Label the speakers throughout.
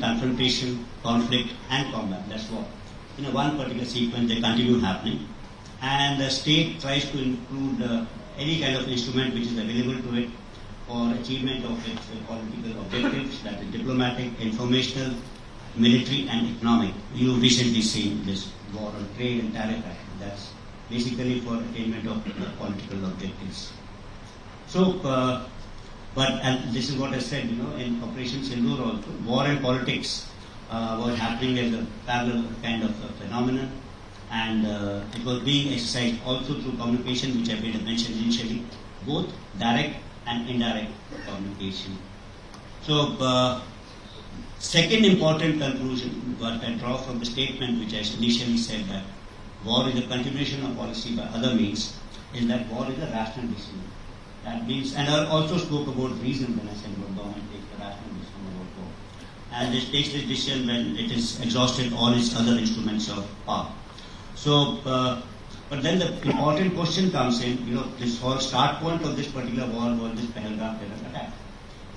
Speaker 1: confrontation, conflict, and combat. That's what. In a one particular sequence, they continue happening. And the state tries to include any kind of instrument which is available to it for achievement of its political objectives, that is diplomatic, informational, military, and economic. You've recently seen this war on trade and tariff action. That's basically for attainment of political objectives. So, and this is what I said, in Operation Sindoor also, war and politics was happening as a parallel kind of a phenomenon, and it was being exercised also through communication, which I made a mention initially, both direct and indirect communication. So, second important conclusion what I draw from the statement which I initially said, that war is a continuation of policy by other means, is that war is a rational decision. That means, and I also spoke about reason when I said what government takes a rational decision about war. And it takes this decision when it has exhausted all its other instruments of power. So, but then the important question comes in, this whole start point of this particular war was this Pahalgam terror attack.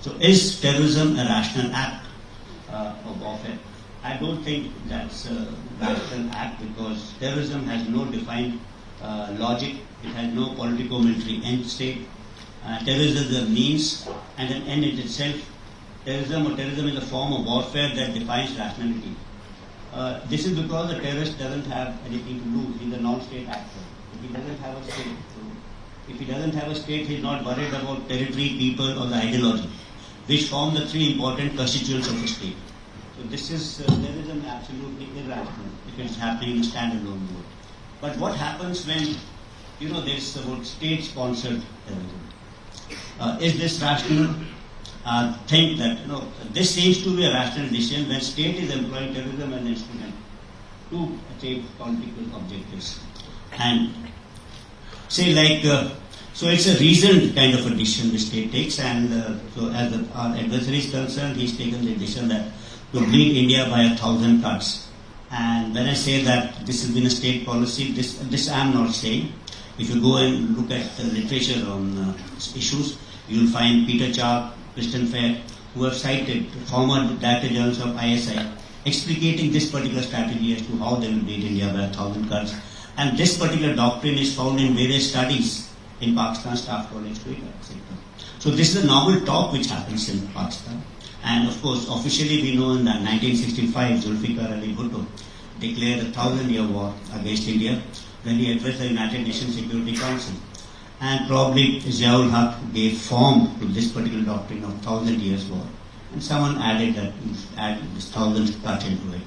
Speaker 1: So is terrorism a rational act of warfare? I don't think that's a rational act, because terrorism has no defined logic, it has no politico-military end state. Terrorism is a means and an end in itself. Terrorism is a form of warfare that defines rationality. This is because the terrorist doesn't have anything to lose. He's a non-state actor. If he doesn't have a state, he's not worried about territory, people, or the ideology, which form the three important constituents of a state. So this is terrorism absolutely irrational if it's happening in a standalone mode. But what happens when there's about state-sponsored terrorism? Is this rational? Think that this seems to be a rational decision when state is employing terrorism as an instrument to achieve political objectives. And say so it's a reasoned kind of a decision the state takes, and so as our adversary is concerned, he's taken the decision that to bleed India by 1,000 cuts. And when I say that this has been a state policy, this I am not saying. If you go and look at the literature on issues, you will find Peter Charp, Kristen Fair, who have cited former director generals of ISI, explicating this particular strategy as to how they will bleed India by 1,000 cuts. And this particular doctrine is found in various studies in Pakistan Staff College, etc. So this is a normal talk which happens in Pakistan. And of course, officially we know in 1965, Zulfikar Ali Bhutto declared a 1,000-year war against India when he addressed the United Nations Security Council. And probably Ziaul Haq gave form to this particular doctrine of 1,000 years war. And someone added this 1,000 cut into it.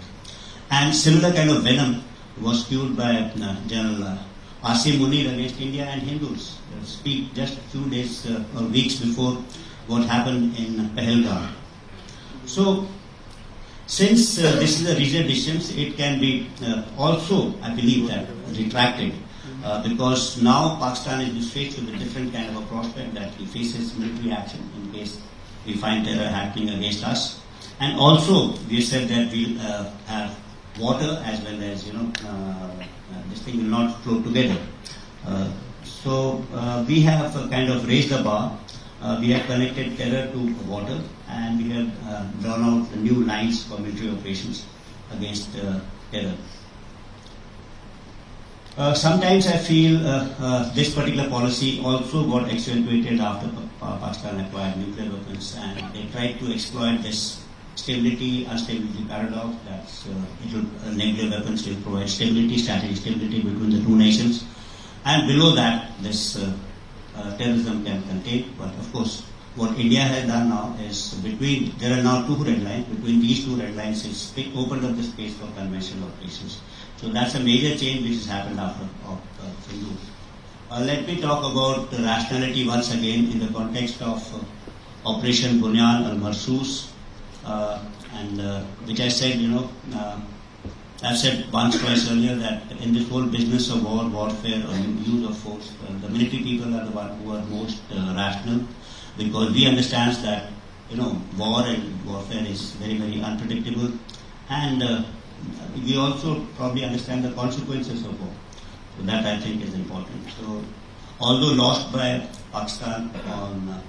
Speaker 1: And similar kind of venom was spewed by General Asim Munir against India and Hindus. Speak just a few days or weeks before what happened in Pahalgam. So, since this is a regional decision, it can be also, I believe, that retracted. Because now Pakistan is faced with a different kind of a prospect, that he faces military action in case we find terror happening against us. And also, we said that we'll have water as well as, this thing will not flow together. So we have kind of raised the bar. We have connected terror to water, and we have drawn out the new lines for military operations against terror. Sometimes I feel this particular policy also got accentuated after Pakistan acquired nuclear weapons, and they tried to exploit this stability-unstability paradox. That's nuclear weapons will provide stability, strategic stability between the two nations, and below that, this terrorism can contain. But of course, what India has done now is there are now two red lines. Between these two red lines, it's opened up the space for conventional operations. So that's a major change which has happened after Sindhu. Let me talk about rationality once again in the context of Operation Bunyan al-Marsus, and which I said, I've said once, twice earlier that in this whole business of war, warfare, or use of force, the military people are the ones who are most rational, because we understand that war and warfare is very, very unpredictable, and we also probably understand the consequences of war. So that I think is important. So although lost by Pakistan on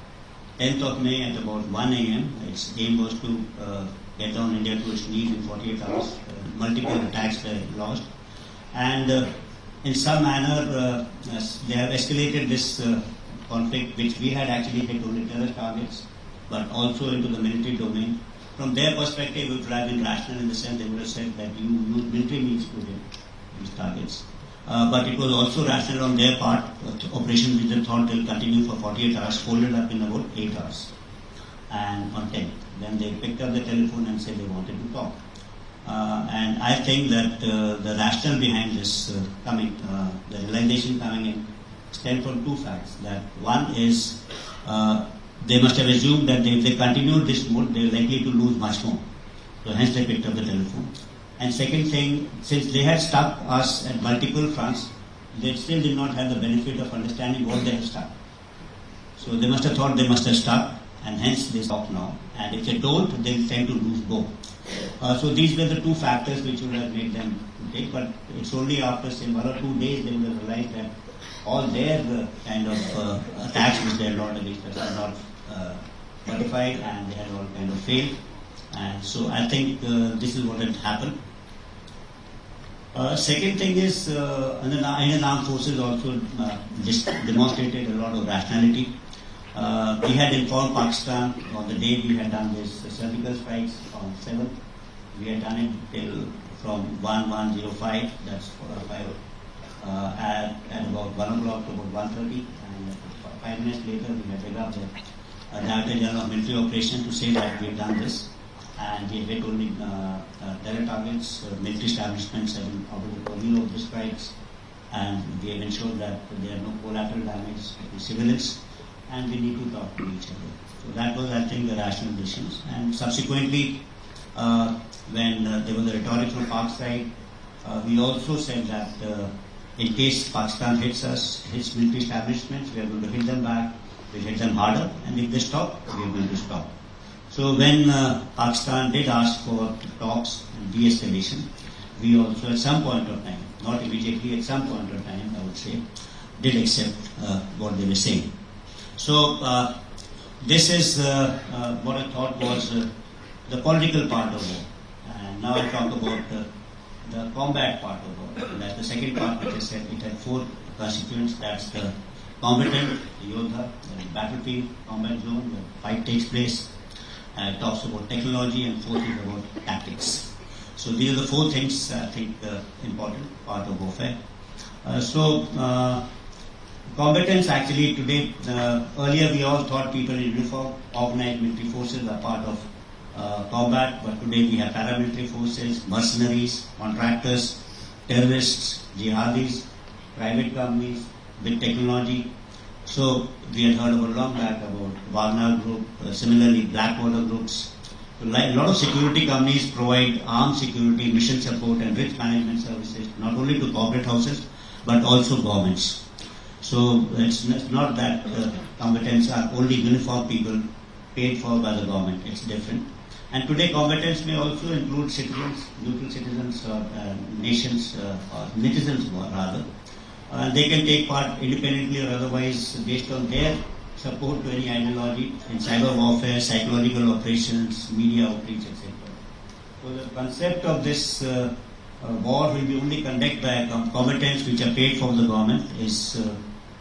Speaker 1: 10th of May at about 1 a.m., its aim was to get down India to its knees in 48 hours. Multiple attacks were launched. And in some manner, they have escalated this conflict, which we had actually hit only terrorist targets, but also into the military domain. From their perspective, it would have been rational in the sense they would have said that you use military means to hit these targets. But it was also rational on their part. Operation which they thought will continue for 48 hours, folded up in about 8 hours. And on 10th, then they picked up the telephone and said they wanted to talk. And I think that the rationale behind this the realization coming in, stem from two facts. That one is they must have assumed that if they continued this mode, they were likely to lose much more. So hence they picked up the telephone. And second thing, since they had stuck us at multiple fronts, they still did not have the benefit of understanding what they had stuck. So they must have thought they must have stuck, and hence they stop now. And if they don't, they will tend to lose both. So these were the two factors which would have made them take, but it's only after say 1 or 2 days they would have realized that all their kind of attacks which they had launched against us are not modified, and they had all kind of failed. And so I think this is what had happened. Second thing is, Indian Armed Forces also demonstrated a lot of rationality. We had informed Pakistan on the day we had done this surgical strikes on 7th. We had done it till from 11:05, that's 5, at about 1 o'clock to about 1:30, and 5 minutes later we had read up the Director General of Military Operation to say that we had done this, and we had hit only terror targets, military establishments have been out of the purview of the strikes, and we have ensured that there are no collateral damage to civilians, and we need to talk to each other. So that was, I think, the rational decisions. And subsequently, when there was a rhetoric from Pak side, we also said that in case Pakistan hits military establishments, we are going to hit them back, we'll hit them harder, and if they stop, we are going to stop. So when Pakistan did ask for talks and de-escalation, we also at some point of time, not immediately, at some point of time, I would say, did accept what they were saying. So this is what I thought was the political part of war. And now I talk about the combat part of war. And that's the second part, which I said it had 4 constituents. That's the combatant, the Yodha, the battlefield, combat zone, where fight takes place. It talks about technology, and 4th is about tactics. So these are the 4 things I think important part of warfare. Combatants actually today, earlier we all thought people in uniform, organized military forces are part of combat, but today we have paramilitary forces, mercenaries, contractors, terrorists, jihadis, private companies, big technology. So we had heard about long back about Wagner Group, similarly Blackwater groups. So a lot of security companies provide armed security, mission support and risk management services, not only to corporate houses, but also governments. So it's not that combatants are only uniformed people paid for by the government, it's different. And today combatants may also include citizens, neutral citizens or nations, or netizens rather. They can take part independently or otherwise based on their support to any ideology in cyber warfare, psychological operations, media outreach, etc. So the concept of this war will be only conducted by combatants which are paid for the government is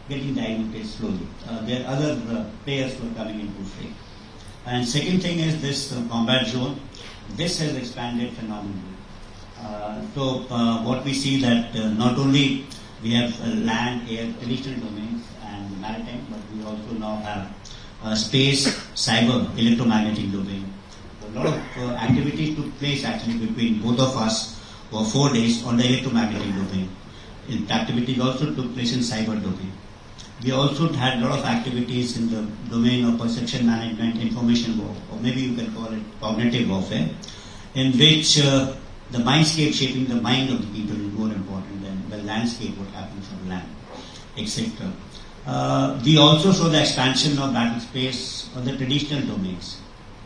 Speaker 1: getting diluted slowly. There are other players who are coming into play. And second thing is this combat zone. This has expanded phenomenally. So what we see that not only we have land, air, additional domains and maritime, but we also now have space, cyber, electromagnetic domain. So a lot of activities took place actually between both of us for 4 days on the electromagnetic domain. Activities also took place in cyber domain. We also had a lot of activities in the domain of perception management, information war, or maybe you can call it cognitive warfare, in which the mindscape, shaping the mind of the people, is more important than the landscape, what happens on land, etc. We also saw the expansion of battle space on the traditional domains.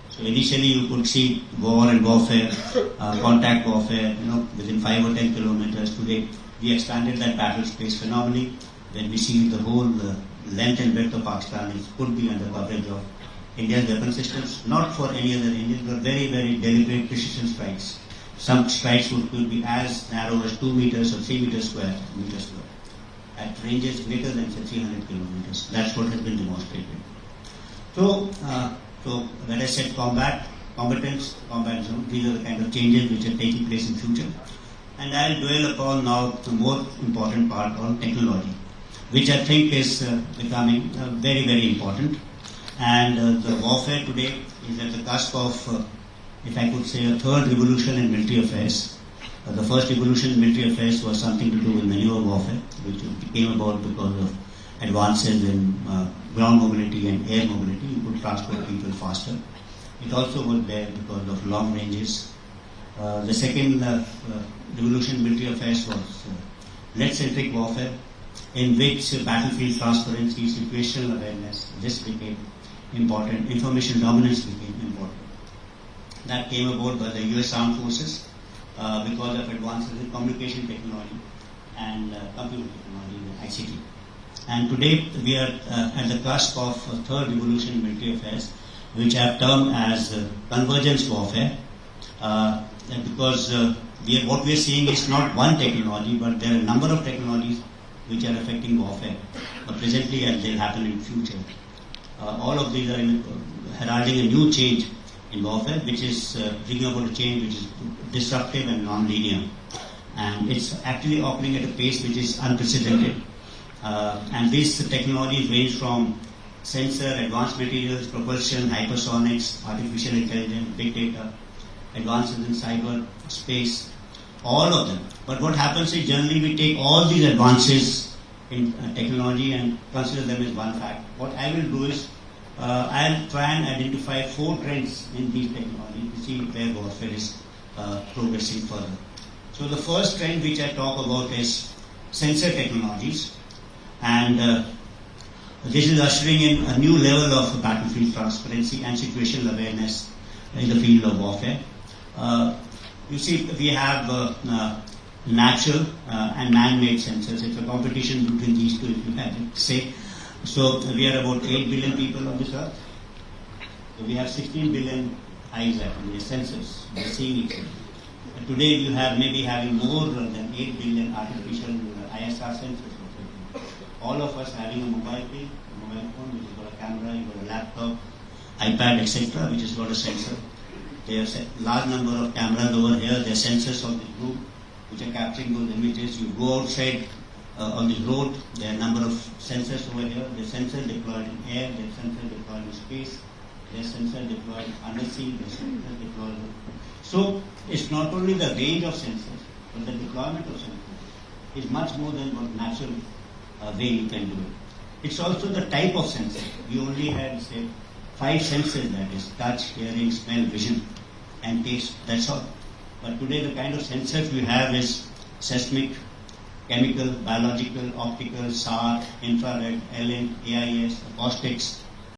Speaker 1: So initially you could see war and warfare, contact warfare, within 5 or 10 kilometers. Today we expanded that battle space phenomenally. When we see the whole length and breadth of Pakistan could be under coverage of India's weapon systems, not for any other engines, but very, very deliberate precision strikes. Some strikes could be as narrow as 2 meters or 3 meters square, at ranges greater than 300 kilometers. That's what has been demonstrated. So when I said competence, combat zone, these are the kind of changes which are taking place in future. And I'll dwell upon now the more important part on technology, which I think is becoming very, very important. And the warfare today is at the cusp of, if I could say, a third revolution in military affairs. The first revolution in military affairs was something to do with maneuver warfare, which came about because of advances in ground mobility and air mobility. You could transport people faster. It also was there because of long ranges. The second revolution in military affairs was lead-centric warfare, in which battlefield transparency, situational awareness, this became important. Information dominance became important. That came about by the US Armed Forces because of advances in communication technology and computer technology and ICT. And today we are at the cusp of a third revolution in military affairs, which I have termed as convergence warfare, because what we are seeing is not one technology, but there are a number of technologies which are affecting warfare, presently and they'll happen in future. All of these are heralding a new change in warfare, which is bringing about a change which is disruptive and non-linear. And it's actually occurring at a pace which is unprecedented. And these technologies range from sensor, advanced materials, propulsion, hypersonics, artificial intelligence, big data, advances in cyber, space, all of them. But what happens is generally we take all these advances in technology and consider them as one fact. What I will do is I'll try and identify 4 trends in these technologies to see where warfare is progressing further. So the first trend which I talk about is sensor technologies, and this is ushering in a new level of battlefield transparency and situational awareness in the field of warfare. You see, we have natural and man-made sensors. It's a competition between these two, if you have to say. So we are about 8 billion people on this earth. So we have 16 billion eyes actually, sensors. They're seeing each other. And today you have maybe having more than 8 billion artificial ISR sensors. All of us having a mobile phone, which has got a camera, you've got a laptop, iPad, etc., which has got a sensor. There's a large number of cameras over here. There are sensors on this group which are capturing those images. You go outside on this road, there are a number of sensors over here. There are sensors deployed in air, there are sensors deployed in space, there are sensors deployed undersea, there are sensors deployed. So it's not only the range of sensors, but the deployment of sensors is much more than what natural way you can do it. It's also the type of sensor. We only had, say, 5 sensors, that is touch, hearing, smell, vision, and taste. That's all. But today the kind of sensors we have is seismic, chemical, biological, optical, SAR, infrared, LN, AIS, acoustics,